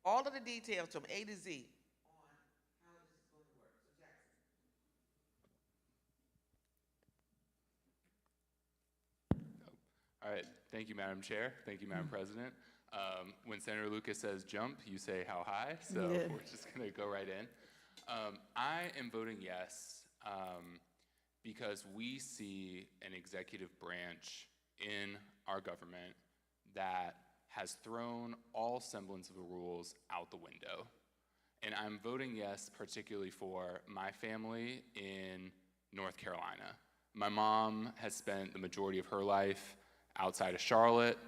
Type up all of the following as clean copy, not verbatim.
all of the details from A to Z on how this is going to work. So Jackson. All right, thank you, Madam Chair. Thank you, Madam President. When Senator Lucas says jump, you say how high, so Yeah. we're just gonna go right in. I am voting yes because we see an executive branch in our government that has thrown all semblance of the rules out the window. And I'm voting yes particularly for my family in North Carolina. My mom has spent the majority of her life outside of Charlotte.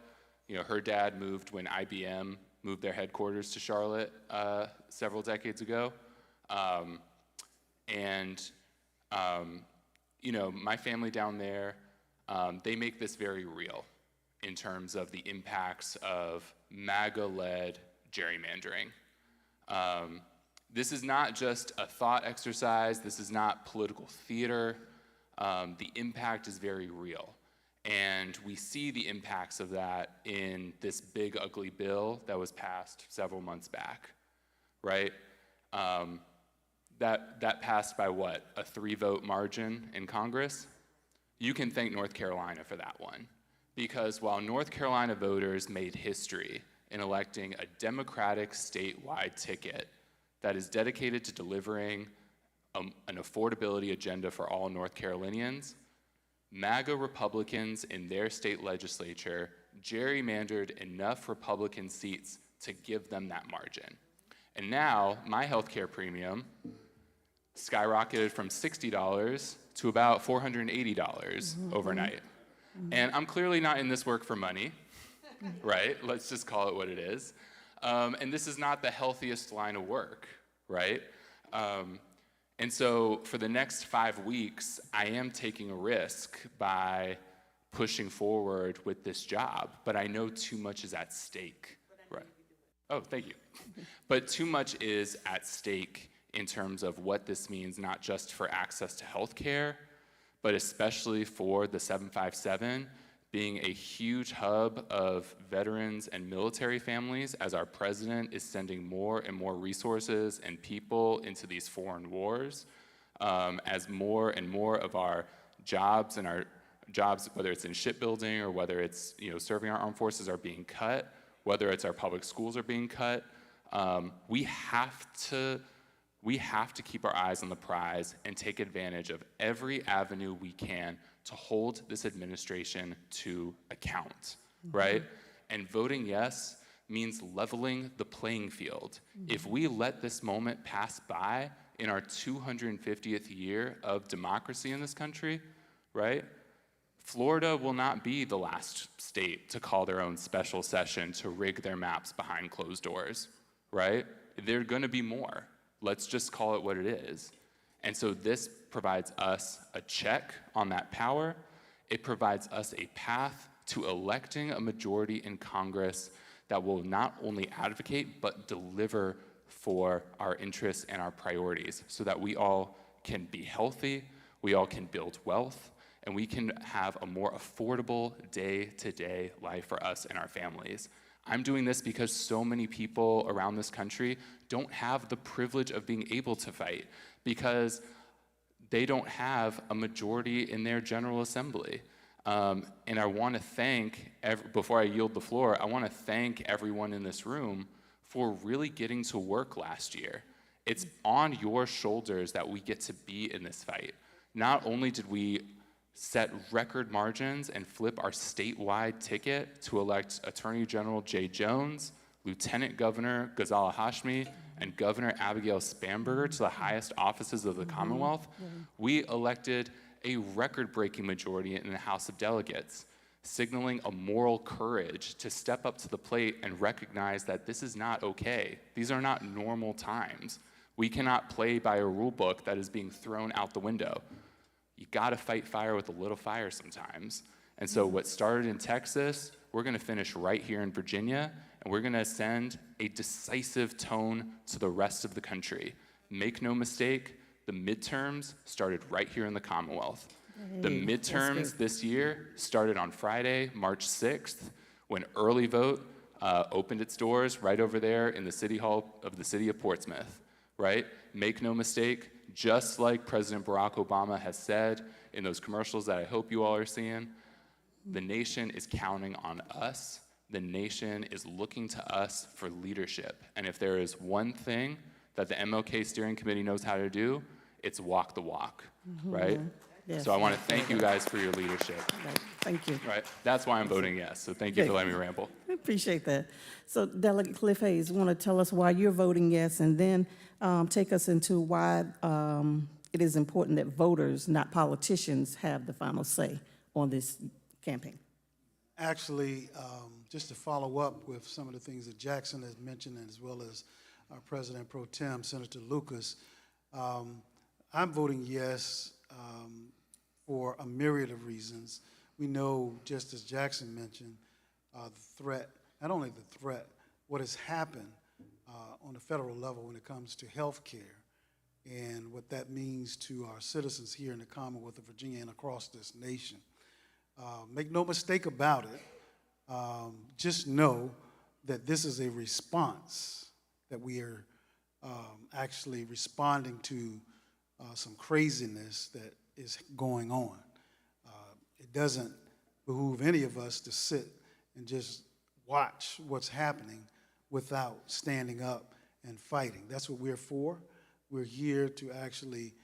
You know, her dad moved when IBM moved their headquarters to Charlotte several decades ago. You know, my family down there, they make this very real in terms of the impacts of MAGA-led gerrymandering. This is not just a thought exercise. This is not political theater. The impact is very real. And we see the impacts of that in this big, ugly bill that was passed several months back, right? That passed by what, a 3-vote margin in Congress? You can thank North Carolina for that one. Because while North Carolina voters made history in electing a Democratic statewide ticket that is dedicated to delivering an affordability agenda for all North Carolinians, MAGA Republicans in their state legislature gerrymandered enough Republican seats to give them that margin. And now my healthcare premium skyrocketed from $60 to about $480 overnight. And I'm clearly not in this work for money, right? Let's just call it what it is. And this is not the healthiest line of work, right? And so for the next 5 weeks, I am taking a risk by pushing forward with this job, but I know too much is at stake, right? Oh, thank you. But too much is at stake in terms of what this means, not just for access to health care, but especially for the 757 being a huge hub of veterans and military families as our president is sending more and more resources and people into these foreign wars, as more and more of our jobs and our jobs, whether it's in shipbuilding or whether it's serving our armed forces, are being cut, whether it's our public schools are being cut. We have to keep our eyes on the prize and take advantage of every avenue we can to hold this administration to account, right? And voting yes means leveling the playing field. If we let this moment pass by in our 250th year of democracy in this country, right? Florida will not be the last state to call their own special session to rig their maps behind closed doors, right? There are gonna be more. Let's just call it what it is. And so this provides us a check on that power. It provides us a path to electing a majority in Congress that will not only advocate, but deliver for our interests and our priorities so that we all can be healthy, we all can build wealth, and we can have a more affordable day-to-day life for us and our families. I'm doing this because so many people around this country don't have the privilege of being able to fight because they don't have a majority in their General Assembly. And I want to thank, before I yield the floor, I want to thank everyone in this room for really getting to work last year. It's on your shoulders that we get to be in this fight. Not only did we set record margins and flip our statewide ticket to elect Attorney General Jay Jones, Lieutenant Governor Ghazala Hashmi, and Governor Abigail Spanberger to the highest offices of the Commonwealth, we elected a record-breaking majority in the House of Delegates, signaling a moral courage to step up to the plate and recognize that this is not okay. These are not normal times. We cannot play by a rule book that is being thrown out the window. You gotta fight fire with a little fire sometimes. And so what started in Texas, we're gonna finish right here in Virginia, and we're gonna send a decisive tone to the rest of the country. Make no mistake, the midterms started right here in the Commonwealth. The midterms this year started on Friday, March 6th, when early vote opened its doors right over there in the City Hall of the City of Portsmouth, right? Make no mistake, just like President Barack Obama has said in those commercials that I hope you all are seeing, the nation is counting on us. The nation is looking to us for leadership. And if there is one thing that the MLK Steering Committee knows how to do, it's walk the walk, right? Yes. So I want to thank you guys for your leadership, Right. Thank you. right? That's why I'm voting yes, so thank you for Good. letting me ramble. I appreciate that. So Delegate Cliff Hayes, want to tell us why you're voting yes, and then take us into why it is important that voters, not politicians, have the final say on this campaign. Actually, just to follow up with some of the things that Jackson has mentioned, as well as our President Pro Tem, Senator Lucas, I'm voting yes for a myriad of reasons. We know, just as Jackson mentioned, the threat, not only the threat, what has happened on the federal level when it comes to health care and what that means to our citizens here in the Commonwealth of Virginia and across this nation. Make no mistake about it, just know that this is a response, that we are actually responding to some craziness that is going on. It doesn't behoove any of us to sit and just watch what's happening without standing up and fighting. That's what we're for. We're here to actually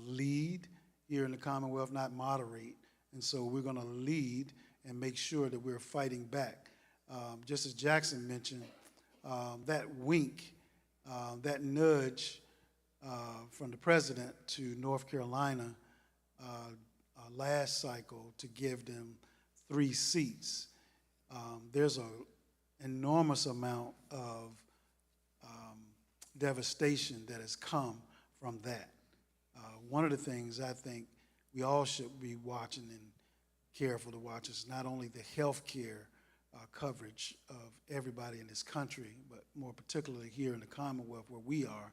lead here in the Commonwealth, not moderate. And so we're going to lead and make sure that we're fighting back. Just as Jackson mentioned, that wink, that nudge from the president to North Carolina last cycle to give them 3 seats, there's an enormous amount of devastation that has come from that. One of the things I think we all should be watching and careful to watch is not only the health care coverage of everybody in this country, but more particularly here in the Commonwealth where we are,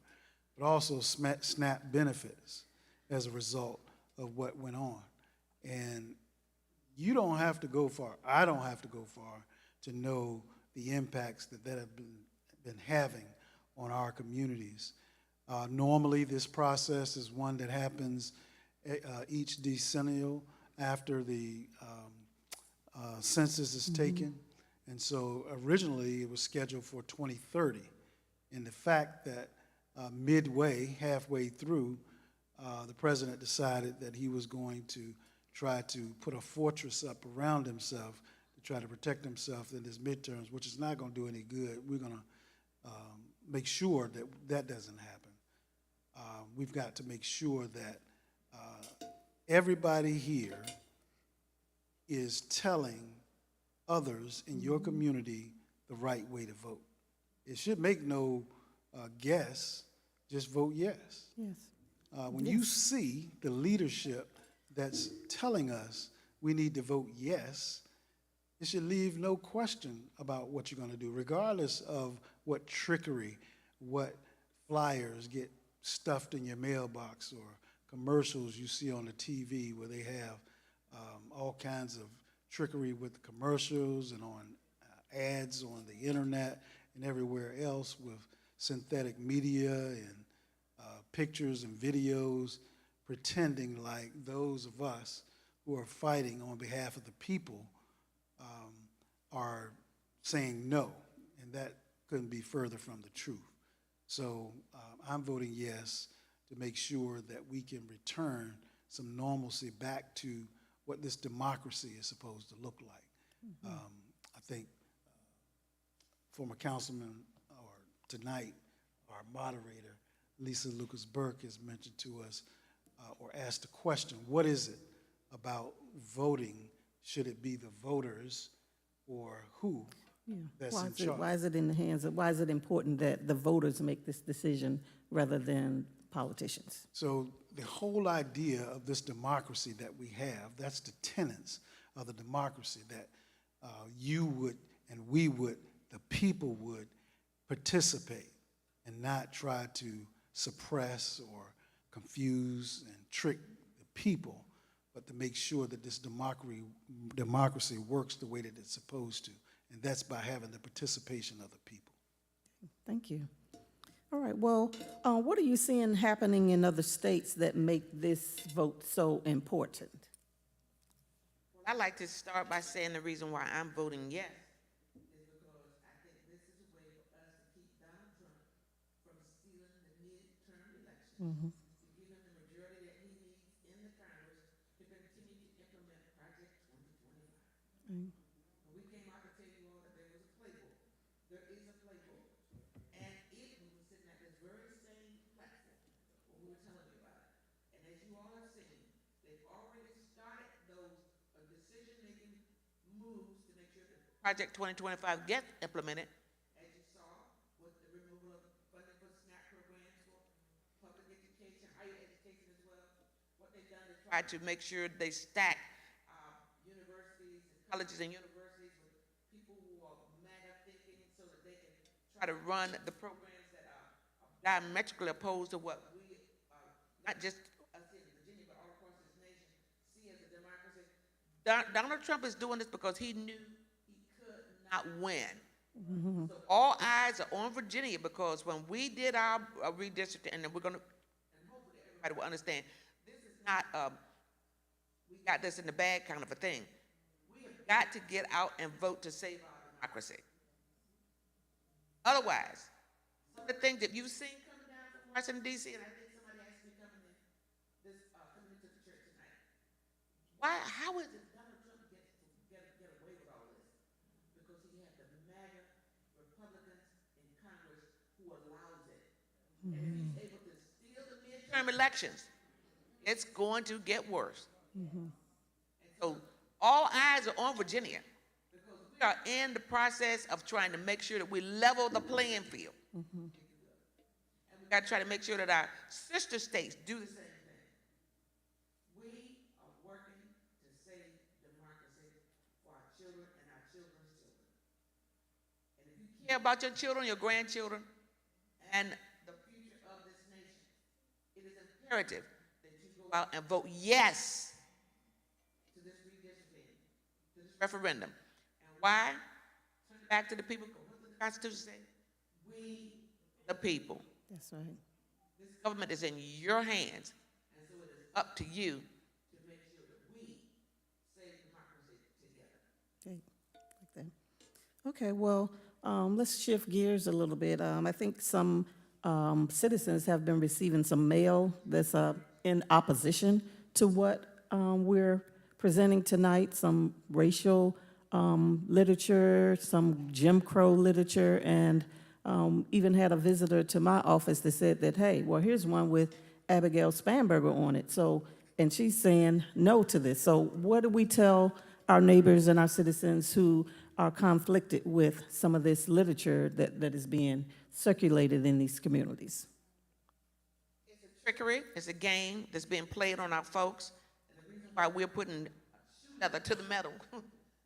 but also SNAP benefits as a result of what went on. And you don't have to go far, I don't have to go far to know the impacts that have been having on our communities. Normally, this process is one that happens each decennial after the census is taken. And so originally it was scheduled for 2030. And the fact that midway, halfway through, the president decided that he was going to try to put a fortress up around himself to try to protect himself in his midterms, which is not going to do any good. We're going to make sure that that doesn't happen. We've got to make sure that everybody here is telling others in your community the right way to vote. It should make no guess, just vote yes. Yes. When you see the leadership that's telling us we need to vote yes, it should leave no question about what you're going to do, regardless of what trickery, what flyers get stuffed in your mailbox or commercials you see on the TV where they have all kinds of trickery with the commercials and on ads on the internet and everywhere else with synthetic media and pictures and videos pretending like those of us who are fighting on behalf of the people are saying no, and that couldn't be further from the truth. So I'm voting yes to make sure that we can return some normalcy back to what this democracy is supposed to look like. I think former councilman, or tonight, our moderator, Lisa Lucas Burke, has mentioned to us or asked the question, what is it about voting? Should it be the voters or who that's in charge? Why is it in the hands of, why is it important that the voters make this decision rather than politicians? So the whole idea of this democracy that we have, that's the tenets of the democracy, that you would and we would, the people would participate and not try to suppress or confuse and trick the people, but to make sure that this democracy works the way that it's supposed to. and that's by having the participation of the people. Thank you. All right, well, what are you seeing happening in other states that make this vote so important? I'd like to start by saying the reason why I'm voting yes is because I think this is a way for us to keep Donald Trump from stealing the midterm elections, to give him the majority that he needs in the Congress to continue to implement Project 2025. We came out to tell you all that there was a playbook. There is a playbook. And it, we were sitting at this very same platform when we were telling you about it. And as you all have seen, they've already started those decision-making moves to make sure that Project 2025 gets implemented. As you saw with the removal of funding for SNAP programs for public education, higher education as well, what they've done is try to make sure they stack universities, colleges and universities with people who are MAGA thinking so that they can try to run the programs that are diametrically opposed to what we, not just us here in Virginia, but all across this nation, see as a democracy. Donald Trump is doing this because he knew he could not win. So all eyes are on Virginia because when we did our redistricting, and we're going to, and hopefully everybody will understand, this is not we got this in the bag kind of a thing. We have got to get out and vote to save our democracy. Otherwise, some of the things that you've seen coming down from Washington, D.C., and I think somebody asked me coming into the church tonight, how is it Donald Trump get away with all this? Because he had the MAGA Republicans in Congress who allows it. And if he's able to steal the midterm elections, it's going to get worse. And so all eyes are on Virginia because we are in the process of trying to make sure that we level the playing field. And we got to try to make sure that our sister states do the same thing. We are working to save democracy for our children and our children's children. And if you care about your children, your grandchildren, and the future of this nation, it is imperative that you go out and vote yes to this redistricting, to this referendum. And why? Turn it back to the people. What does the Constitution say? We, the people. That's right. This government is in your hands, and so it is up to you to make sure that we save democracy together. Okay, like that. Okay, well, let's shift gears a little bit. I think some citizens have been receiving some mail that's in opposition to what we're presenting tonight, some racial literature, some Jim Crow literature, and even had a visitor to my office that said that, hey, well, here's one with Abigail Spanberger on it. So, and she's saying no to this. So what do we tell our neighbors and our citizens who are conflicted with some of this literature that is being circulated in these communities? It's a trickery. It's a game that's being played on our folks. And the reason why we're putting shoe leather to the metal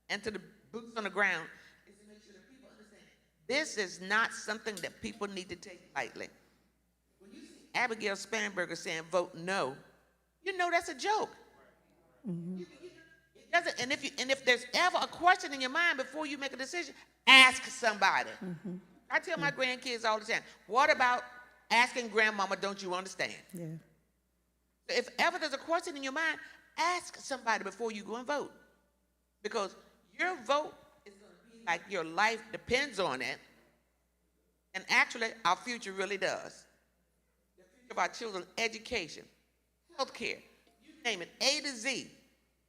and to the boots on the ground is to make sure that people understand this is not something that people need to take lightly. When you see Abigail Spanberger saying vote no, you know that's a joke. It doesn't, and if there's ever a question in your mind before you make a decision, ask somebody. I tell my grandkids all the time, what about asking grandmama, don't you understand? Yeah. If ever there's a question in your mind, ask somebody before you go and vote. Because your vote is going to be like your life depends on it. And actually, our future really does. The future of our children's education, health care, you name it, A to Z.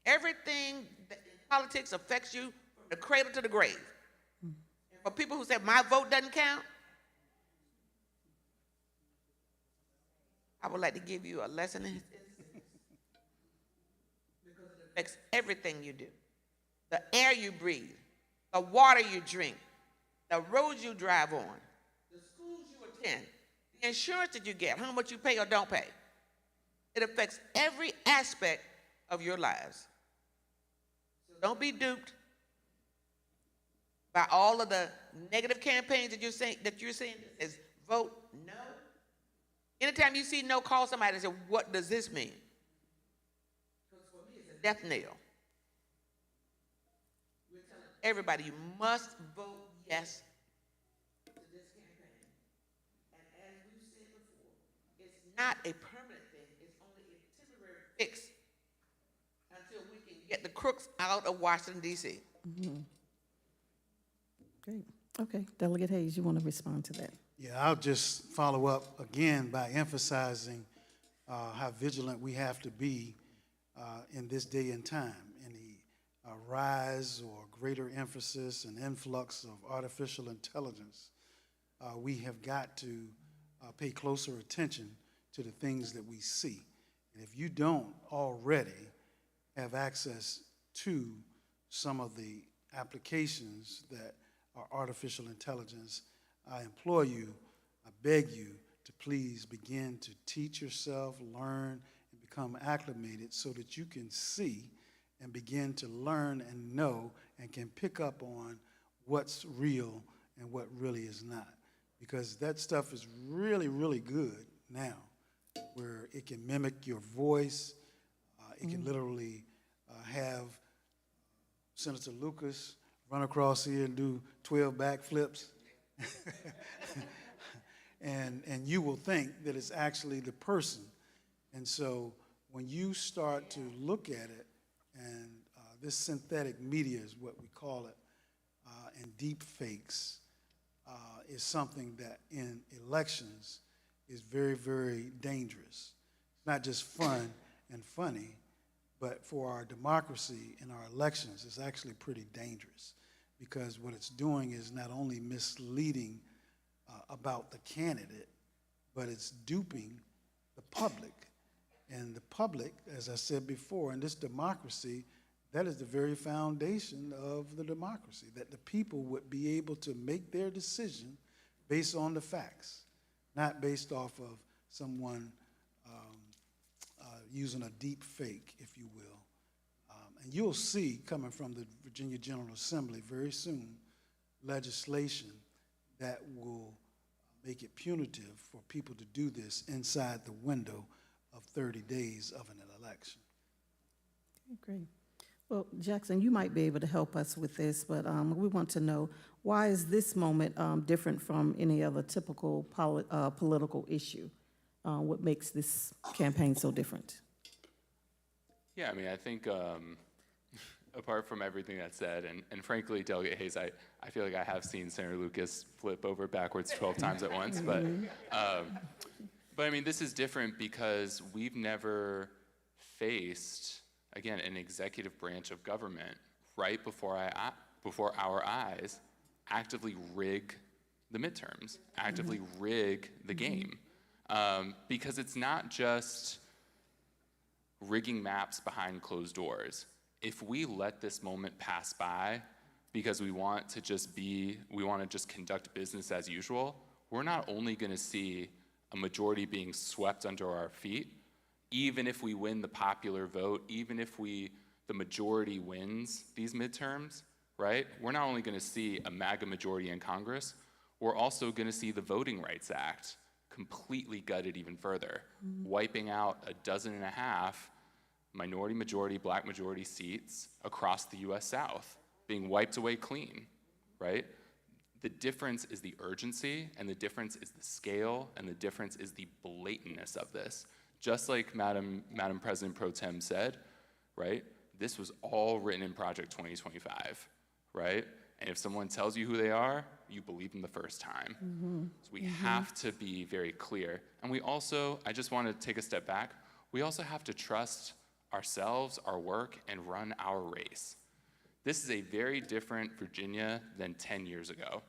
Everything that in politics affects you from the cradle to the grave. And for people who say, my vote doesn't count, I would like to give you a lesson in history. Because it affects everything you do. The air you breathe, the water you drink, the roads you drive on, the schools you attend, the insurance that you get, how much you pay or don't pay. It affects every aspect of your lives. So don't be duped by all of the negative campaigns that you're saying is vote no. Anytime you see no, call somebody and say, what does this mean? Because for me, it's a death knell. We're telling everybody, you must vote yes to this campaign. And as we've said before, it's not a permanent thing, it's only a temporary fix until we can get the crooks out of Washington, D.C. Great. Okay, Delegate Hayes, you want to respond to that? Yeah, I'll just follow up again by emphasizing how vigilant we have to be in this day and time. In the rise or greater emphasis and influx of artificial intelligence, we have got to pay closer attention to the things that we see. And if you don't already have access to some of the applications that are artificial intelligence, I implore you, I beg you to please begin to teach yourself, learn, and become acclimated so that you can see and begin to learn and know and can pick up on what's real and what really is not. Because that stuff is really, really good now, where it can mimic your voice. It can literally have Senator Lucas run across here and do 12 backflips. and you will think that it's actually the person. And so when you start to look at it, and this synthetic media is what we call it, and deep fakes is something that in elections is very, very dangerous. It's not just fun and funny, but for our democracy and our elections, it's actually pretty dangerous, because what it's doing is not only misleading about the candidate, but it's duping the public. And the public, as I said before, in this democracy, that is the very foundation of the democracy, that the people would be able to make their decision based on the facts, not based off of someone using a deep fake, if you will. And you'll see, coming from the Virginia General Assembly very soon, legislation that will make it punitive for people to do this inside the window of 30 days of an election. Okay, great. Well, Jackson, you might be able to help us with this, but we want to know, why is this moment different from any other typical political issue? What makes this campaign so different? Yeah, I mean, I think apart from everything that's said, and frankly, Delegate Hayes, I feel like I have seen Senator Lucas flip over backwards 12 times at once, but I mean, this is different because we've never faced, again, an executive branch of government right before our eyes actively rig the midterms, actively rig the game. Because it's not just rigging maps behind closed doors. If we let this moment pass by because we want to just conduct business as usual, we're not only going to see a majority being swept under our feet, even if we win the popular vote, even if the majority wins these midterms, right? We're not only going to see a MAGA majority in Congress, we're also going to see the Voting Rights Act completely gutted even further, wiping out 12.5 minority majority, black majority seats across the US South, being wiped away clean, right? The difference is the urgency, and the difference is the scale, and the difference is the blatantness of this. Just like Madam President Pro Tem said, right? This was all written in Project 2025, right? And if someone tells you who they are, you believe them the first time. So we have to be very clear. And we also, I just want to take a step back, we also have to trust ourselves, our work, and run our race. This is a very different Virginia than 10 years ago,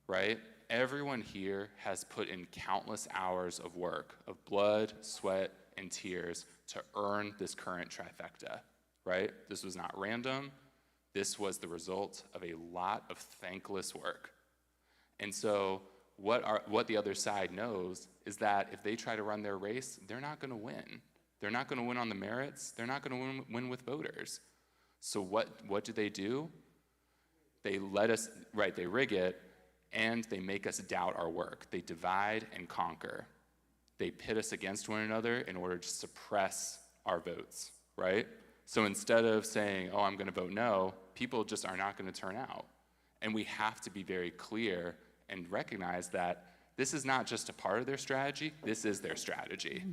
right? Everyone here has put in countless hours of work, of blood, sweat, and tears to earn this current trifecta, right? This was not random. This was the result of a lot of thankless work. And so what the other side knows is that if they try to run their race, they're not going to win. They're not going to win on the merits. They're not going to win with voters. So what do? They let us, right, they rig it, and they make us doubt our work. They divide and conquer. They pit us against one another in order to suppress our votes, right? So instead of saying, oh, I'm going to vote no, people just are not going to turn out. And we have to be very clear and recognize that this is not just a part of their strategy, this is their strategy.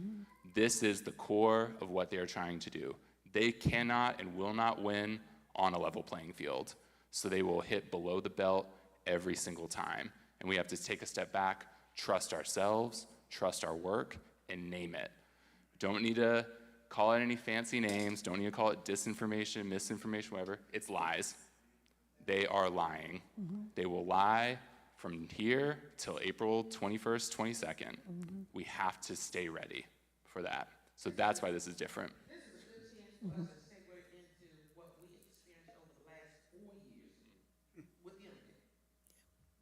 This is the core of what they are trying to do. They cannot and will not win on a level playing field. So they will hit below the belt every single time. And we have to take a step back, trust ourselves, trust our work, and name it. Don't need to call it any fancy names, don't need to call it disinformation, misinformation, whatever. It's lies. They are lying. They will lie from here till April 21st, 22nd. We have to stay ready for that. So that's why this is different. This is a good chance for us to segue into what we experienced over the last 4 years with Unity.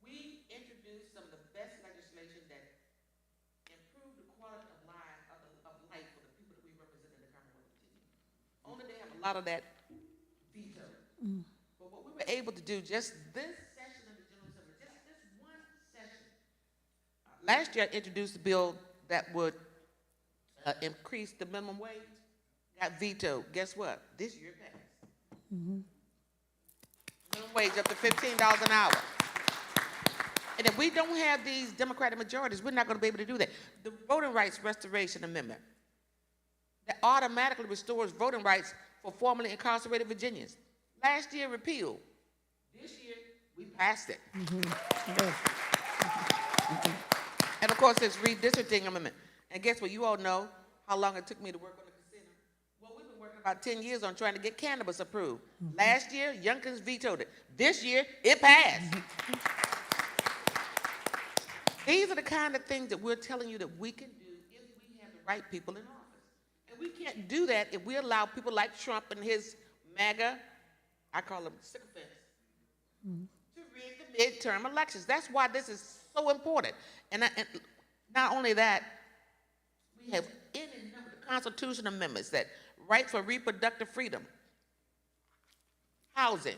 We introduced some of the best legislation that improved the quality of life for the people that we represent in the Commonwealth of Virginia. Only they have a lot of that vetoed. But what we were able to do just this session of the General Assembly, just this one session, last year I introduced a bill that would increase the minimum wage, got vetoed. Guess what? This year it passed. Minimum wage up to $15 an hour. And if we don't have these Democratic majorities, we're not going to be able to do that. The Voting Rights Restoration Amendment that automatically restores voting rights for formerly incarcerated Virginians. Last year repealed. This year we passed it. And of course, it's redistricting amendment. And guess what? You all know how long it took me to work on the casino. Well, we've been working about 10 years on trying to get cannabis approved. Last year, Youngkins vetoed it. This year, it passed. These are the kind of things that we're telling you that we can do if we have the right people in office. And we can't do that if we allow people like Trump and his MAGA, I call them sycophants, to rig the midterm elections. That's why this is so important. And not only that, we have any number of constitutional amendments that right for reproductive freedom, housing,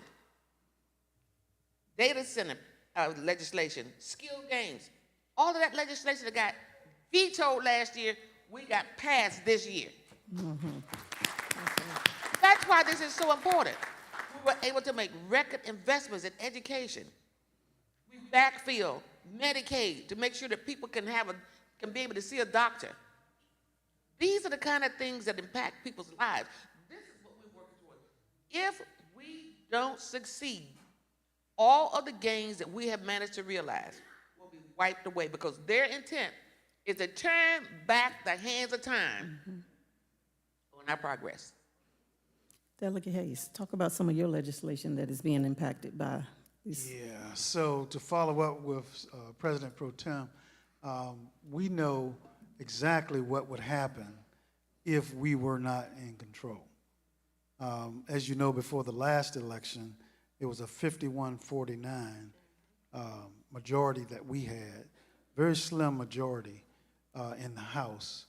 data center legislation, skill games, all of that legislation that got vetoed last year, we got passed this year. That's why this is so important. We were able to make record investments in education. We backfill Medicaid to make sure that people can be able to see a doctor. These are the kind of things that impact people's lives. This is what we're working towards. If we don't succeed, all of the gains that we have managed to realize will be wiped away because their intent is to turn back the hands of time on our progress. Delegate Hayes, talk about some of your legislation that is being impacted by these. Yeah, so to follow up with President Pro Tem, we know exactly what would happen if we were not in control. As you know, before the last election, it was a 51-49 majority that we had, very slim majority in the House.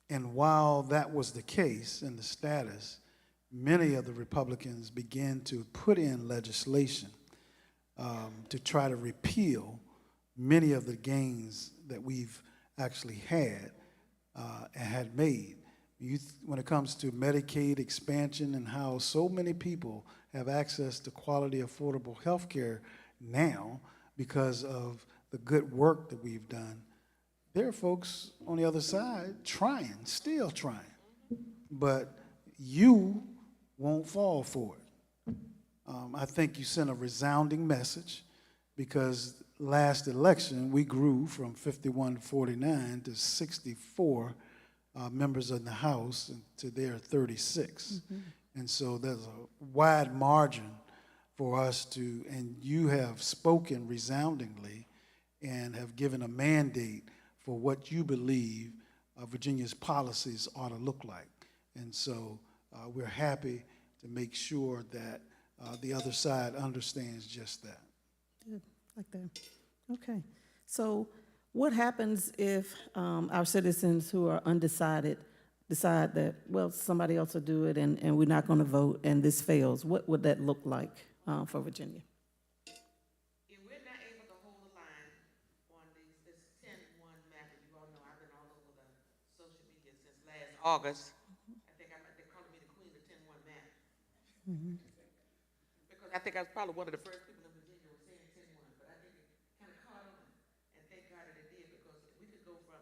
And while that was the case in the status, many of the Republicans began to put in legislation to try to repeal many of the gains that we've actually had and had made. When it comes to Medicaid expansion and how so many people have access to quality, affordable health care now because of the good work that we've done, there are folks on the other side still trying, but you won't fall for it. I think you sent a resounding message because last election we grew from 51-49 to 64 members in the House to their 36. And so there's a wide margin for us to, and you have spoken resoundingly and have given a mandate for what you believe Virginia's policies ought to look like. And so we're happy to make sure that the other side understands just that. Good, like that. Okay. So what happens if our citizens who are undecided decide that, well, somebody else will do it and we're not going to vote and this fails? What would that look like for Virginia? If we're not able to hold the line on this 10-1 map, and you all know I've been all over the social media since last August. I think they're calling me the queen of 10-1 map. I think I was probably one of the first people in Virginia who was saying 10-1, but I think it kind of caught on, and thank God that it did, because we could go from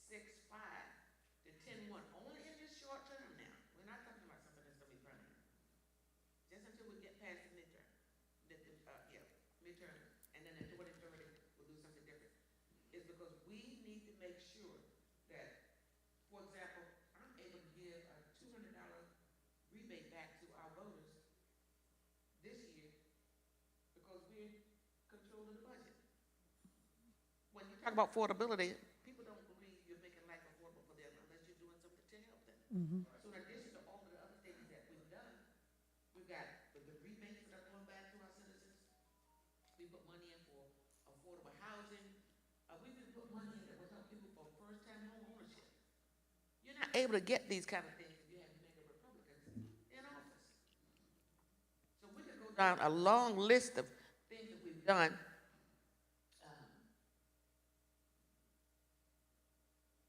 6-5 to 10-1, only in this short term now. We're not talking about something that's gonna be permanent. Just until we get past the midterm, midterm, and then in 2030, we'll do something different. Is because we need to make sure that, for example, I'm able to give a $200 rebate back to our voters this year because we're controlling the budget. When you talk about affordability, people don't believe you're making life affordable for them unless you're doing something to help them. So in addition to all of the other things that we've done, we've got the rebates that are going back to our citizens. We put money in for affordable housing. We even put money in that will help people for first-time home ownership. You're not able to get these kind of things if you have many Republicans in office. So we could go down a long list of things that we've done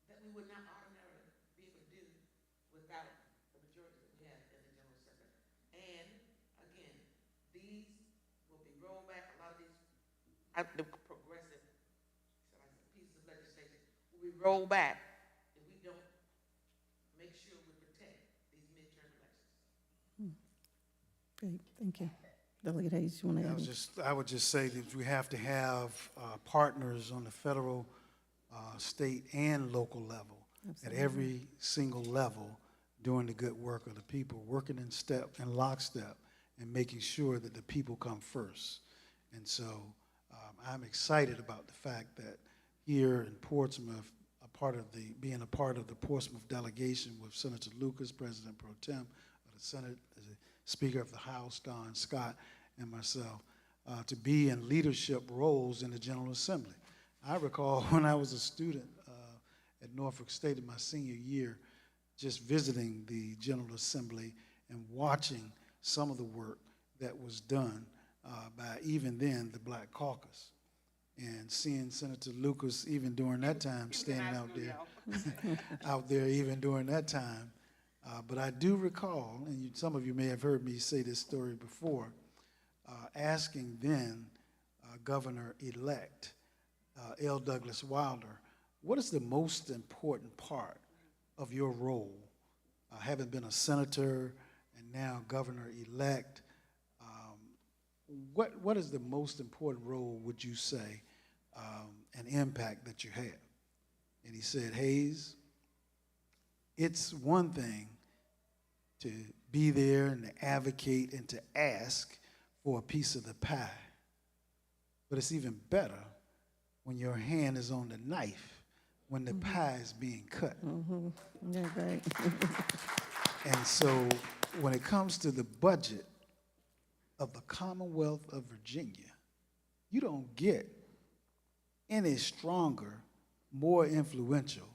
that we would not ordinarily be able to do without the majority that we have in the General Assembly. And again, these will be rolled back. A lot of these, the progressive pieces of legislation will be rolled back if we don't make sure we protect these midterm elections. Great, thank you. Delegate Hayes, you want to add? I would just say that we have to have partners on the federal, state, and local level, at every single level, doing the good work of the people, working in lockstep, and making sure that the people come first. And so I'm excited about the fact that here in Portsmouth, being a part of the Portsmouth delegation with Senator Lucas, President Pro Tem of the Senate, the Speaker of the House, Don Scott, and myself, to be in leadership roles in the General Assembly. I recall when I was a student at Norfolk State in my senior year, just visiting the General Assembly and watching some of the work that was done by even then the Black Caucus, and seeing Senator Lucas even during that time standing out there even during that time. But I do recall, and some of you may have heard me say this story before, asking then Governor-elect L. Douglas Wilder, what is the most important part of your role, having been a senator and now governor-elect? What is the most important role, would you say, and impact that you have? And he said, Hayes, it's one thing to be there and to advocate and to ask for a piece of the pie, but it's even better when your hand is on the knife, when the pie is being cut. Yeah, great. And so when it comes to the budget of the Commonwealth of Virginia, you don't get any stronger, more influential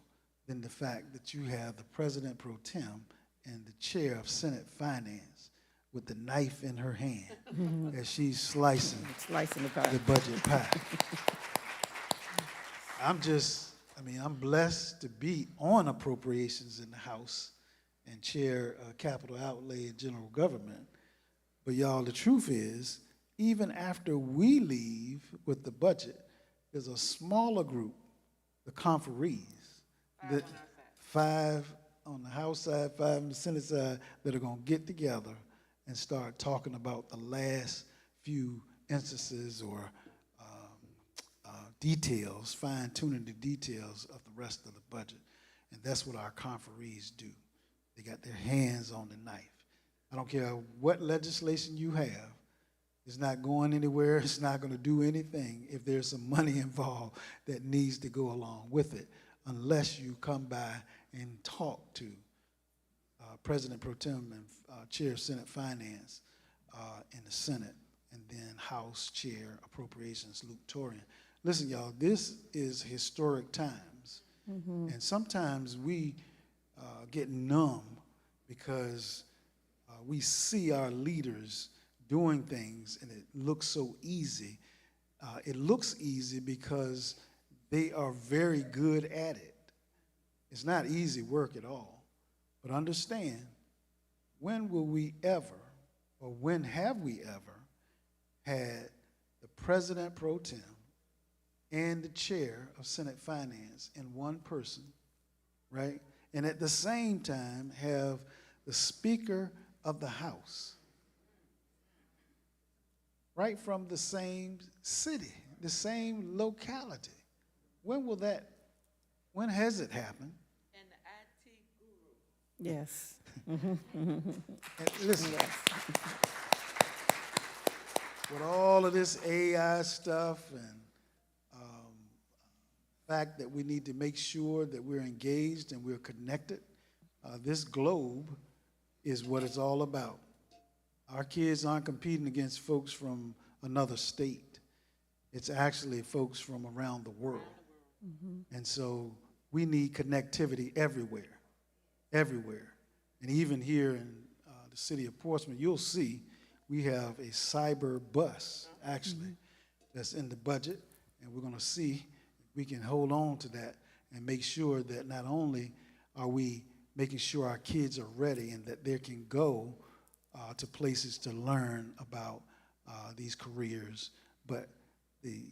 than the fact that you have the President Pro Tem and the Chair of Senate Finance with the knife in her hand as she's slicing the pie. the budget pie. I'm blessed to be on appropriations in the House and chair capital outlay and general government. But y'all, the truth is, even after we leave with the budget, there's a smaller group, the conferees, that 5 on the House side, 5 on the Senate side, that are going to get together and start talking about the last few instances or details, fine-tuning the details of the rest of the budget. And that's what our conferees do. They got their hands on the knife. I don't care what legislation you have, it's not going anywhere, it's not going to do anything if there's some money involved that needs to go along with it, unless you come by and talk to President Pro Tem and Chair of Senate Finance in the Senate, and then House Chair Appropriations, Luke Torian. Listen, y'all, this is historic times, and sometimes we get numb because we see our leaders doing things and it looks so easy. It looks easy because they are very good at it. It's not easy work at all. But understand, when will we ever, or when have we ever, had the President Pro Tem and the Chair of Senate Finance in one person, right? And at the same time have the Speaker of the House, right from the same city, the same locality. When has it happened? And the IT guru. Yes. And listen, Yes. with all of this AI stuff and fact that we need to make sure that we're engaged and we're connected, this globe is what it's all about. Our kids aren't competing against folks from another state. It's actually folks from around the world. And so we need connectivity everywhere, everywhere. And even here in the city of Portsmouth, you'll see we have a cyber bus, actually, that's in the budget. And we're going to see if we can hold on to that and make sure that not only are we making sure our kids are ready and that they can go to places to learn about these careers, but the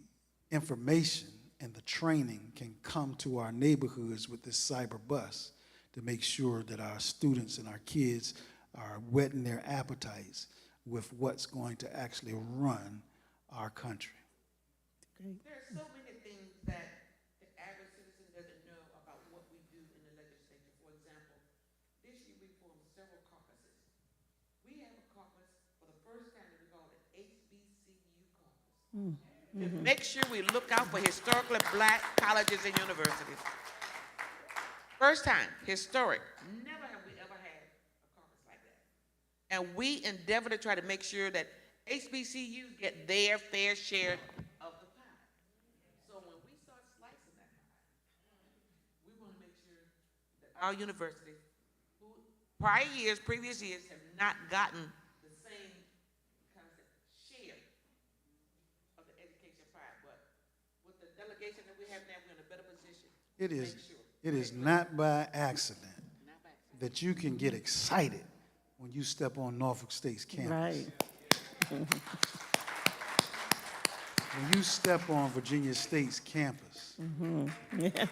information and the training can come to our neighborhoods with this cyber bus to make sure that our students and our kids are whetting their appetites with what's going to actually run our country. Great. There are so many things that the average citizen doesn't know about what we do in the legislature. For example, this year we formed several caucuses. We have a caucus for the first time that we call it HBCU caucus. To make sure we look out for historically black colleges and universities. First time, historic. Never have we ever had a caucus like that. And we endeavor to try to make sure that HBCUs get their fair share of the pie. So when we start slicing that pie, we want to make sure that our universities, who previous years have not gotten the same kind of share of the education pie, but with the delegation that we have now, we're in a better position. It to is, make sure. it is not by accident that you can get excited when you step on Norfolk State's campus. Right. When you step on Virginia State's campus. Yeah.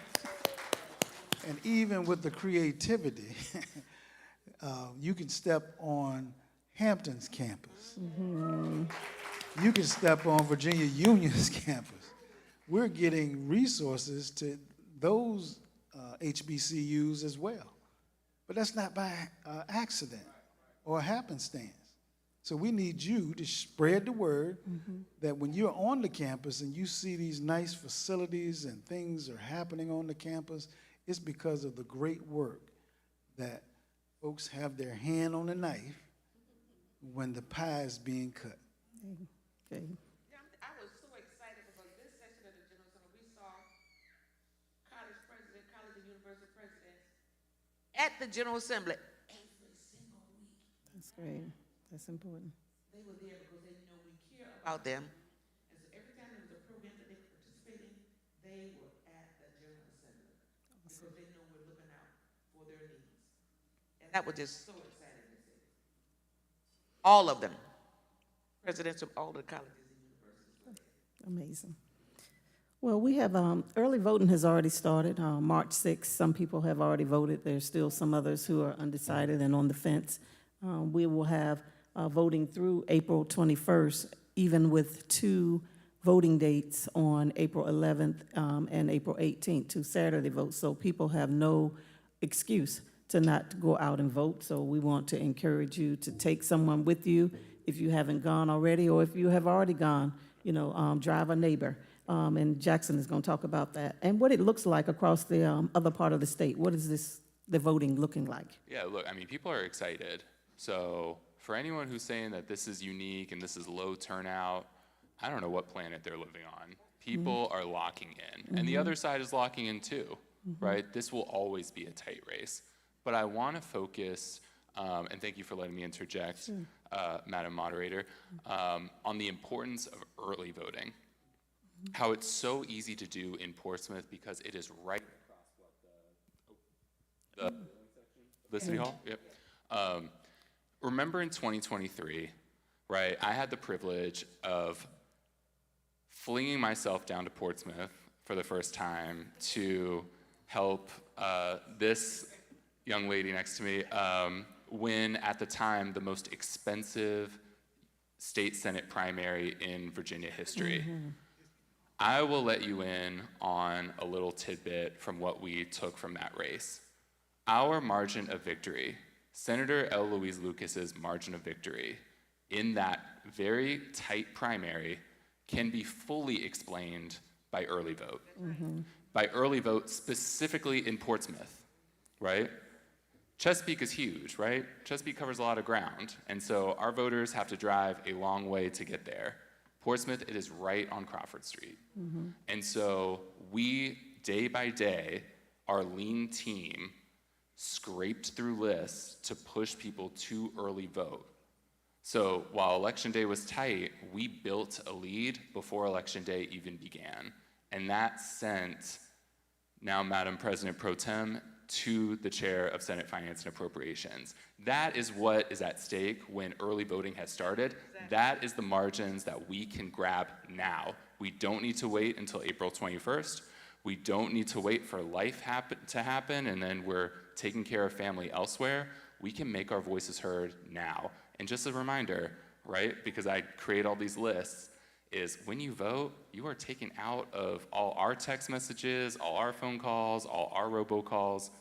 And even with the creativity, you can step on Hampton's campus. You can step on Virginia Union's campus. We're getting resources to those HBCUs as well. But that's not by accident or happenstance. So we need you to spread the word that when you're on the campus and you see these nice facilities and things are happening on the campus, it's because of the great work that folks have their hand on the knife when the pie is being cut. Okay. Yeah, I was so excited because this session of the General Assembly, we saw college president, college and university presidents at the General Assembly every single week. That's great. That's important. They were there because they know we care about them. And so every time there was a program that they participated in, they were at the General Assembly because they know we're looking out for their needs. And that was just so exciting to see. All of them, presidents of all the colleges and universities. Amazing. Well, we have, early voting has already started, March 6th. Some people have already voted. There's still some others who are undecided and on the fence. We will have voting through April 21st, even with 2 voting dates on April 11th and April 18th, 2 Saturday votes. So people have no excuse to not go out and vote. So we want to encourage you to take someone with you if you haven't gone already, or if you have already gone, drive a neighbor. And Jackson is going to talk about that and what it looks like across the other part of the state. What is the voting looking like? Yeah, look, I mean, people are excited. So for anyone who's saying that this is unique and this is low turnout, I don't know what planet they're living on. People are locking in, and the other side is locking in too, right? This will always be a tight race. But I want to focus, and thank you for letting me interject, Madam Moderator, on the importance of early voting. How it's so easy to do in Portsmouth because it is right across the City Hall. Yep. Remember in 2023, right? I had the privilege of flinging myself down to Portsmouth for the first time to help this young lady next to me win, at the time, the most expensive state Senate primary in Virginia history. I will let you in on a little tidbit from what we took from that race. Our margin of victory, Senator Eloise Lucas's margin of victory in that very tight primary, can be fully explained by early vote. By early vote specifically in Portsmouth, right? Chesapeake is huge, right? Chesapeake covers a lot of ground, and so our voters have to drive a long way to get there. Portsmouth, it is right on Crawford Street. And so we, day by day, our lean team scraped through lists to push people to early vote. So while Election Day was tight, we built a lead before Election Day even began. And that sent, now Madam President Pro Tem, to the chair of Senate Finance and Appropriations. That is what is at stake when early voting has started. That is the margins that we can grab now. We don't need to wait until April 21st. We don't need to wait for life to happen and then we're taking care of family elsewhere. We can make our voices heard now. And just a reminder, right, because I create all these lists, is when you vote, you are taken out of all our text messages, all our phone calls, all our robocalls.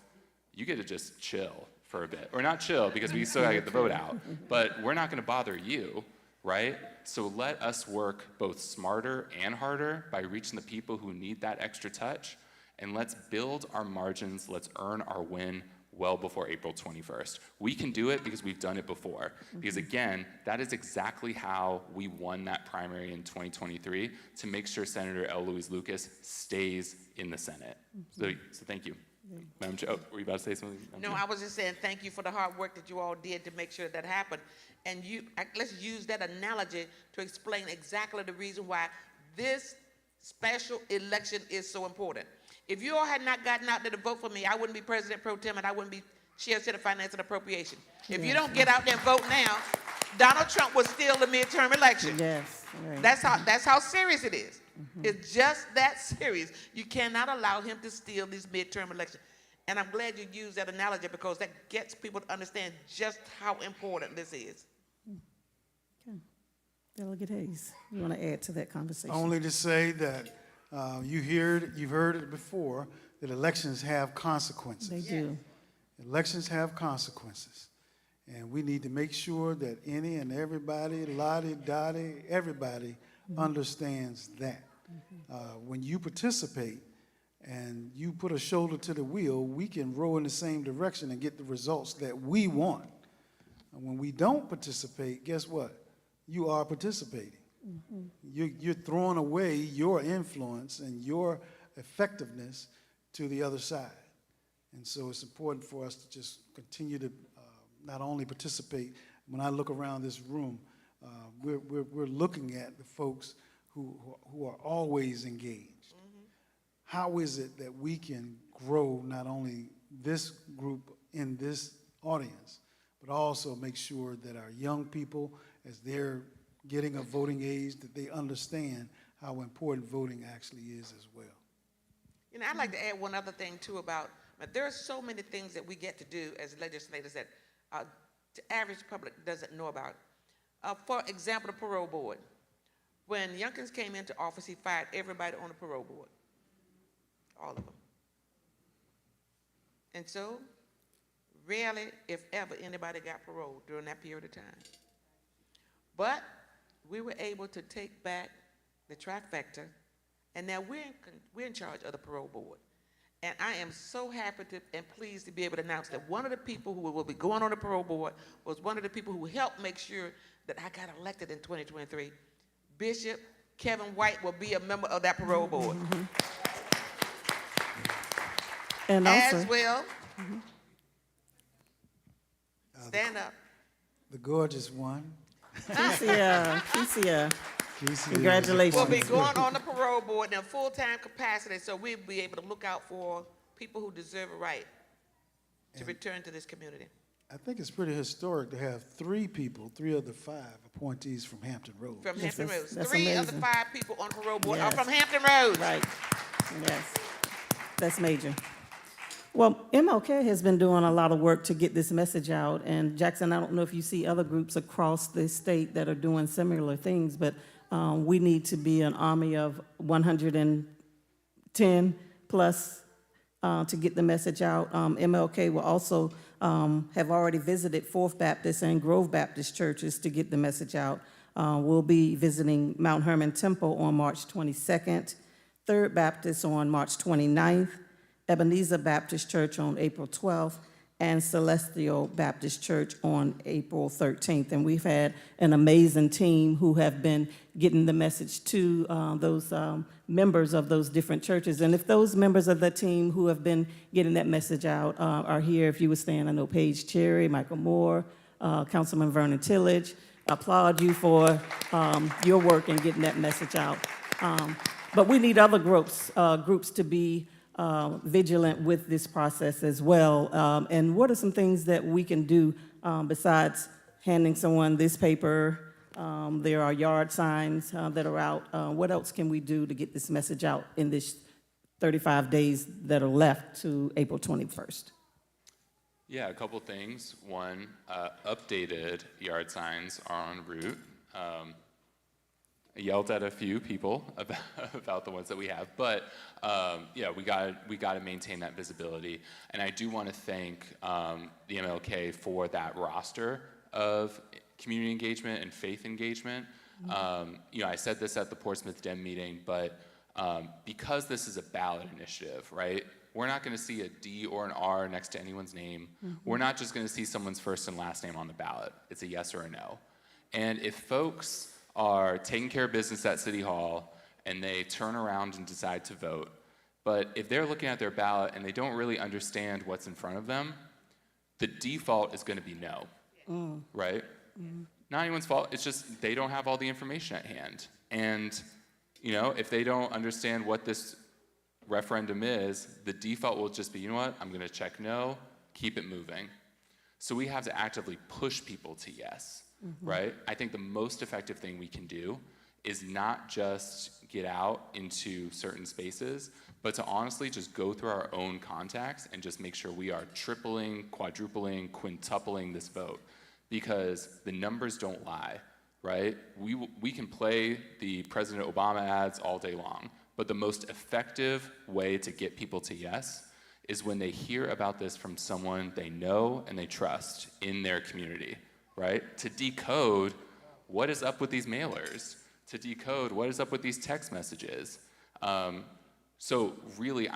You get to just chill for a bit. Or not chill, because we still gotta get the vote out. But we're not gonna bother you, right? So let us work both smarter and harder by reaching the people who need that extra touch. And let's build our margins, let's earn our win well before April 21st. We can do it because we've done it before. Because again, that is exactly how we won that primary in 2023, to make sure Senator Eloise Lucas stays in the Senate. So thank you. Madam Chair, were you about to say something? No, I was just saying thank you for the hard work that you all did to make sure that happened. And let's use that analogy to explain exactly the reason why this special election is so important. If you all had not gotten out there to vote for me, I wouldn't be President Pro Tem and I wouldn't be Chair of Senate Finance and Appropriation. If you don't get out there and vote now, Donald Trump was still the midterm election. Yes, right. That's how serious it is. It's just that serious. You cannot allow him to steal these midterm elections. And I'm glad you used that analogy because that gets people to understand just how important this is. Okay. Delegate Hayes, you want to add to that conversation? Only to say that you've heard it before, that elections have consequences. They do. Elections have consequences. And we need to make sure that any and everybody, Lottie, Dottie, everybody understands that. When you participate and you put a shoulder to the wheel, we can row in the same direction and get the results that we want. And when we don't participate, guess what? You are participating. You're throwing away your influence and your effectiveness to the other side. And so it's important for us to just continue to not only participate. When I look around this room, we're looking at the folks who are always engaged. How is it that we can grow not only this group in this audience, but also make sure that our young people, as they're getting a voting age, that they understand how important voting actually is as well. You know, I'd like to add one other thing too about, there are so many things that we get to do as legislators that the average public doesn't know about. For example, the parole board. When Youngkins came into office, he fired everybody on the parole board. All of them. And so, rarely, if ever, anybody got paroled during that period of time. But we were able to take back the trifecta, and now we're in charge of the parole board. And I am so happy and pleased to be able to announce that one of the people who will be going on the parole board was one of the people who helped make sure that I got elected in 2023. Bishop Kevin White will be a member of that parole board. And also, As well, stand up. The gorgeous one. Kesia, Casey, congratulations. Will be going on the parole board in a full-time capacity, so we'll be able to look out for people who deserve a right to return to this community. I think it's pretty historic to have three of the 5 appointees from Hampton Roads. From Yes, Hampton that's- Roads. that's 3 of the amazing. 5 people on the parole board are Yes. from Hampton Roads. Right, yes, that's major. Well, MLK has been doing a lot of work to get this message out, and Jackson, I don't know if you see other groups across the state that are doing similar things, but we need to be an army of 110 plus to get the message out. MLK will also have already visited Fourth Baptist and Grove Baptist churches to get the message out. We'll be visiting Mount Hermon Temple on March 22nd, Third Baptist on March 29th, Ebenezer Baptist Church on April 12th, and Celestial Baptist Church on April 13th. And we've had an amazing team who have been getting the message to those members of those different churches. And if those members of the team who have been getting that message out are here, if you would stand, I know Paige Cherry, Michael Moore, Councilman Vernon Tillage, applaud you for your work in getting that message out. But we need other groups to be vigilant with this process as well. And what are some things that we can do besides handing someone this paper? There are yard signs that are out. What else can we do to get this message out in this 35 days that are left to April 21st? Yeah, a couple things. One, updated yard signs are en route. I yelled at a few people about the ones that we have, but yeah, we got to maintain that visibility. And I do want to thank the MLK for that roster of community engagement and faith engagement. You know, I said this at the Portsmouth Dem meeting, but because this is a ballot initiative, right? We're not going to see a D or an R next to anyone's name. We're not just going to see someone's first and last name on the ballot. It's a yes or a no. And if folks are taking care of business at City Hall and they turn around and decide to vote, but if they're looking at their ballot and they don't really understand what's in front of them, the default is going to be no, right? Not anyone's fault. It's just they don't have all the information at hand. And, you know, if they don't understand what this referendum is, the default will just be, you know what, I'm going to check no, keep it moving. So we have to actively push people to yes, right? I think the most effective thing we can do is not just get out into certain spaces, but to honestly just go through our own contacts and just make sure we are tripling, quadrupling, quintupling this vote, because the numbers don't lie, right? We can play the President Obama ads all day long, but the most effective way to get people to yes is when they hear about this from someone they know and they trust in their community, right? To decode what is up with these mailers, to decode what is up with these text messages. So really,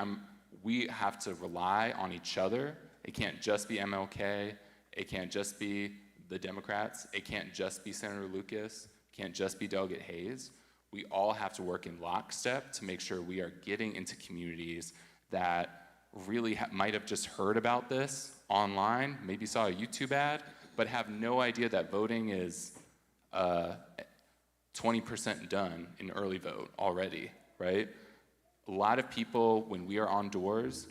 we have to rely on each other. It can't just be MLK. It can't just be the Democrats. It can't just be Senator Lucas. It can't just be Delegate Hayes. We all have to work in lockstep to make sure we are getting into communities that really might have just heard about this online, maybe saw a YouTube ad, but have no idea that voting is 20% done in early vote already, right? A lot of people, when we are on doors,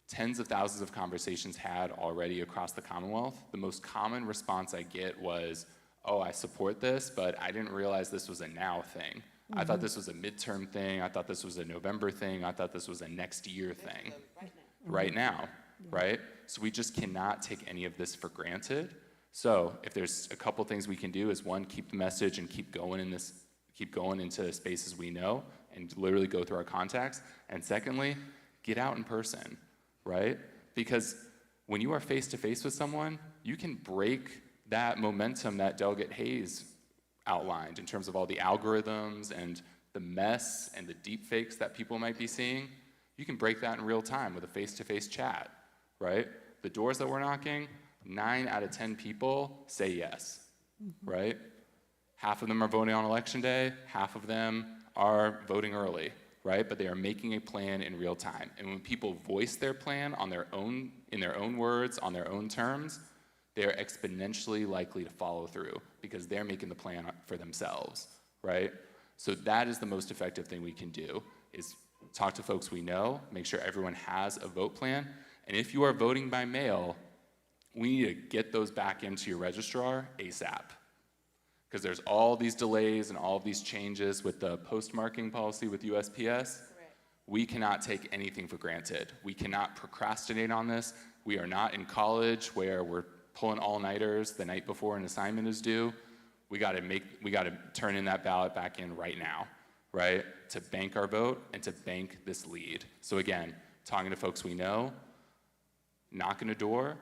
tens of thousands of conversations had already across the Commonwealth. The most common response I get was, oh, I support this, but I didn't realize this was a now thing. I thought this was a midterm thing. I thought this was a November thing. I thought this was a next year thing. Right now, right? So we just cannot take any of this for granted. So if there's a couple things we can do is one, keep the message and keep going into spaces we know and literally go through our contacts. And secondly, get out in person, right? Because when you are face to face with someone, you can break that momentum that Delegate Hayes outlined in terms of all the algorithms and the mess and the deep fakes that people might be seeing. You can break that in real time with a face-to-face chat, right? The doors that we're knocking, 9 out of 10 people say yes, right? Half of them are voting on election day, half of them are voting early, right? But they are making a plan in real time. And when people voice their plan on their own, in their own words, on their own terms, they're exponentially likely to follow through because they're making the plan for themselves, right? So that is the most effective thing we can do, is talk to folks we know, make sure everyone has a vote plan. And if you are voting by mail, we need to get those back into your registrar ASAP. Because there's all these delays and all of these changes with the postmarking policy with USPS. We cannot take anything for granted. We cannot procrastinate on this. We are not in college where we're pulling all-nighters the night before an assignment is due. We gotta turn in that ballot back in right now, right? To bank our vote and to bank this lead. So again, talking to folks we know, knocking a door,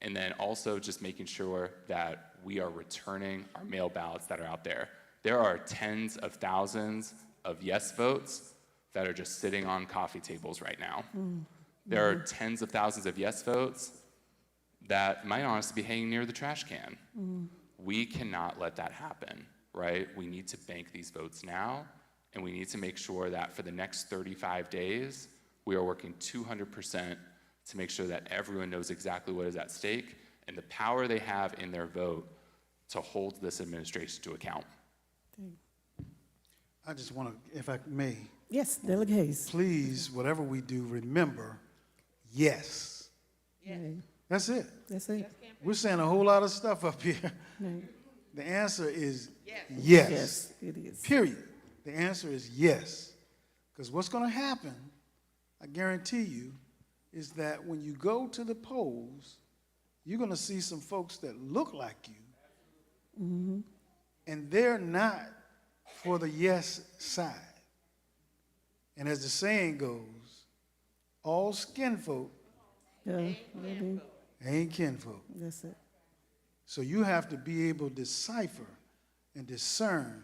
and then also just making sure that we are returning our mail ballots that are out there. There are tens of thousands of yes votes that are just sitting on coffee tables right now. There are tens of thousands of yes votes that might honestly be hanging near the trash can. We cannot let that happen, right? We need to bank these votes now, and we need to make sure that for the next 35 days, we are working 200% to make sure that everyone knows exactly what is at stake and the power they have in their vote to hold this administration to account. I just want to, if I may, Yes, Delegate Hayes. please, whatever we do, remember, yes. That's it. That's it. We're saying a whole lot of stuff up here. Right. The answer is Yes. yes. Yes, it is. Period. The answer is yes. Because what's going to happen, I guarantee you, is that when you go to the polls, you're going to see some folks that look like you, and they're not for the yes side. And as the saying goes, all skin folk Yeah, maybe. ain't kinfolk. That's it. So you have to be able to decipher and discern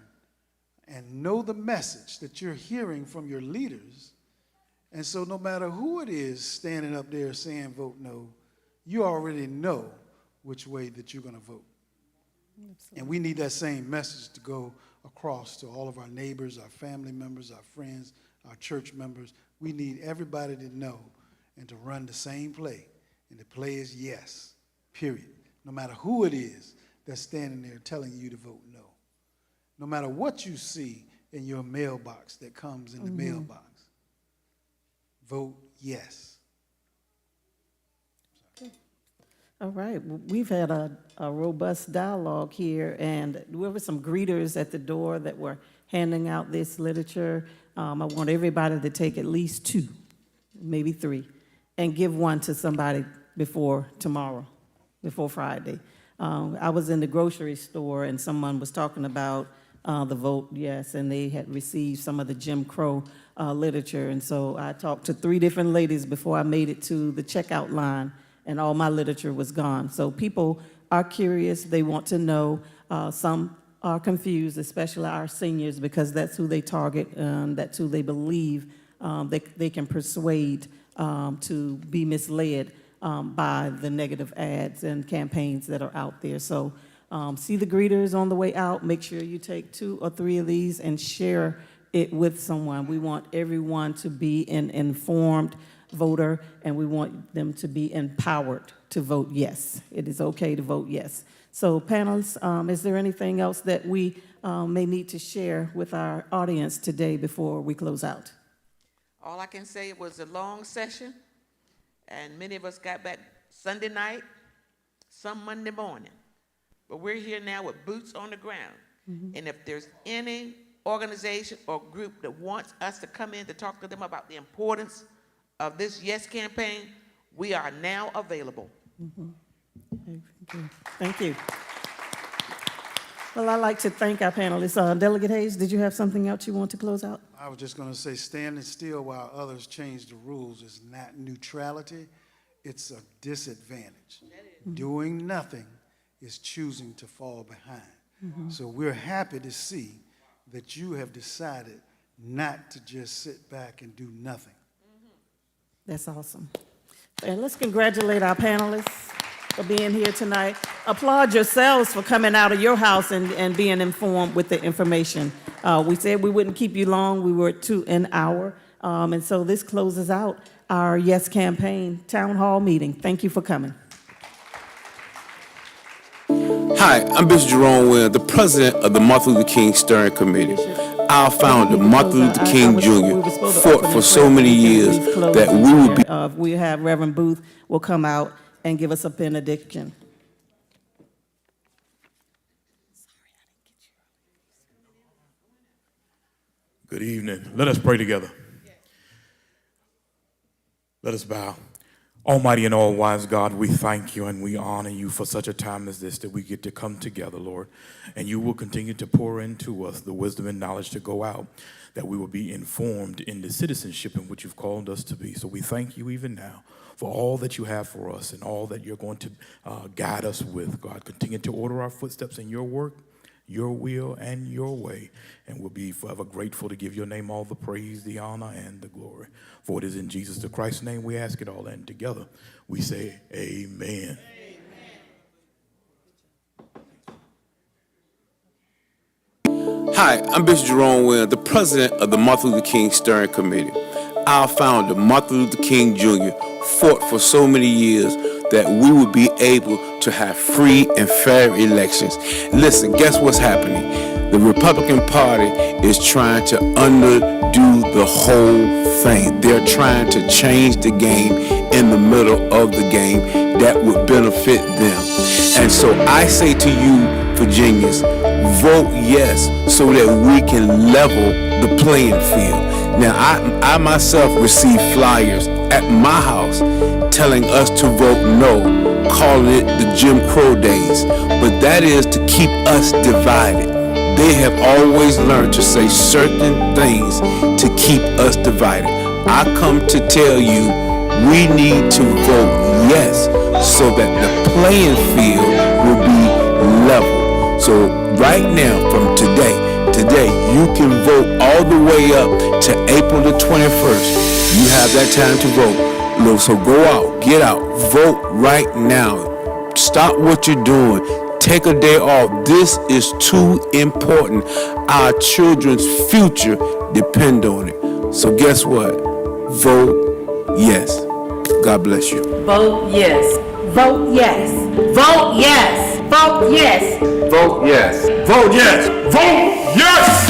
and know the message that you're hearing from your leaders. And so no matter who it is standing up there saying vote no, you already know which way that you're going to vote. And we need that same message to go across to all of our neighbors, our family members, our friends, our church members. We need everybody to know and to run the same play. And the play is yes, period. No matter who it is that's standing there telling you to vote no. No matter what you see in your mailbox that comes in the mailbox, vote yes. All right, well, we've had a robust dialogue here, and there were some greeters at the door that were handing out this literature. I want everybody to take at least 2, maybe 3, and give one to somebody before tomorrow, before Friday. I was in the grocery store, and someone was talking about the vote yes, and they had received some of the Jim Crow literature, and so I talked to 3 different ladies before I made it to the checkout line, and all my literature was gone. So people are curious, they want to know. Some are confused, especially our seniors, because that's who they target, that's who they believe they can persuade to be misled by the negative ads and campaigns that are out there. So see the greeters on the way out. Make sure you take 2 or 3 of these and share it with someone. We want everyone to be an informed voter, and we want them to be empowered to vote yes. It is okay to vote yes. So panelists, is there anything else that we may need to share with our audience today before we close out? All I can say, it was a long session, and many of us got back Sunday night, some Monday morning. But we're here now with boots on the ground. And if there's any organization or group that wants us to come in to talk to them about the importance of this yes campaign, we are now available. Thank you. Well, I'd like to thank our panelists. Delegate Hayes, did you have something else you want to close out? I was just going to say, standing still while others change the rules is not neutrality, it's a disadvantage. Doing nothing is choosing to fall behind. So we're happy to see that you have decided not to just sit back and do nothing. That's awesome. And let's congratulate our panelists for being here tonight. Applaud yourselves for coming out of your house and being informed with the information. We said we wouldn't keep you long. We were to an hour. And so this closes out our Yes Campaign Town Hall meeting. Thank you for coming. Hi, I'm Bishop Jerome Williams, the president of the Martin Luther King Steering Committee. Our founder, Martin Luther King Jr., fought for so many years that we would be. We have Reverend Booth will come out and give us a benediction. Good evening. Let us pray together. Let us bow. Almighty and all-wise God, we thank you and we honor you for such a time as this, that we get to come together, Lord, and you will continue to pour into us the wisdom and knowledge to go out, that we will be informed in the citizenship in which you've called us to be. So we thank you even now for all that you have for us and all that you're going to guide us with. God, continue to order our footsteps in your work, your will, and your way. And we'll be forever grateful to give your name all the praise, the honor, and the glory. For it is in Jesus the Christ's name we ask it all, and together we say amen. Hi, I'm Bishop Jerome Williams, the president of the Martin Luther King Steering Committee. Our founder, Martin Luther King Jr., fought for so many years that we would be able to have free and fair elections. Listen, guess what's happening? The Republican Party is trying to undo the whole thing. They're trying to change the game in the middle of the game that would benefit them. And so I say to you, Virginians, vote yes so that we can level the playing field. Now, I myself received flyers at my house telling us to vote no, calling it the Jim Crow days. But that is to keep us divided. They have always learned to say certain things to keep us divided. I come to tell you, we need to vote yes so that the playing field will be level. So right now, from today, you can vote all the way up to April the 21st. You have that time to vote. So go out, get out, vote right now. Stop what you're doing. Take a day off. This is too important. Our children's future depend on it. So guess what? Vote yes. God bless you. Vote yes. Vote yes. Vote yes. Vote yes. Vote yes. Vote yes. Vote yes.